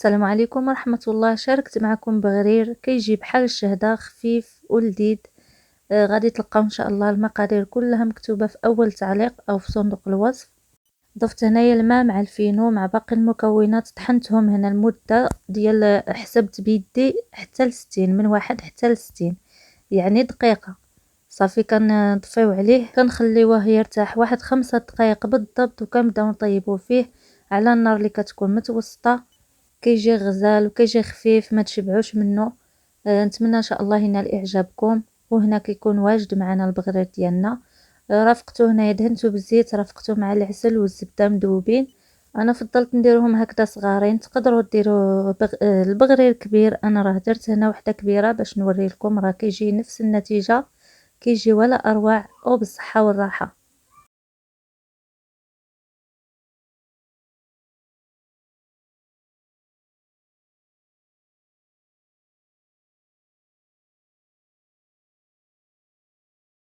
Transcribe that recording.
السلام عليكم ورحمة الله. شاركت معكم بغرير كيجي بحال الشهدة، خفيف ولذيذ. غادي تلقاو ان شاء الله المقادير كلها مكتوبة في اول تعليق او في صندوق الوصف. ضفت هنايا الماء مع الفينو مع باقي المكونات، طحنتهم هنا المدة ديال حسبت بيدي حتى ل60، من 1 حتى ل60 يعني دقيقة. صافي كنطفيو عليه كنخليوه يرتاح واحد 5 دقائق بالضبط، وكنبداو نطيبوه فيه على النار اللي كتكون متوسطة. كيجي غزال وكيجي خفيف ما تشبعوش منه. نتمنى ان شاء الله ينال اعجابكم. وهنا كيكون واجد معنا البغرير ديالنا. رافقته هنايا دهنته بالزيت، رافقته مع العسل والزبده مذوبين. انا فضلت نديرهم هكذا صغارين، تقدروا ديروا البغرير كبير، انا راه درت هنا وحده كبيره باش نوري لكم، راه كيجي نفس النتيجه، كيجي ولا اروع وبالصحه والراحه.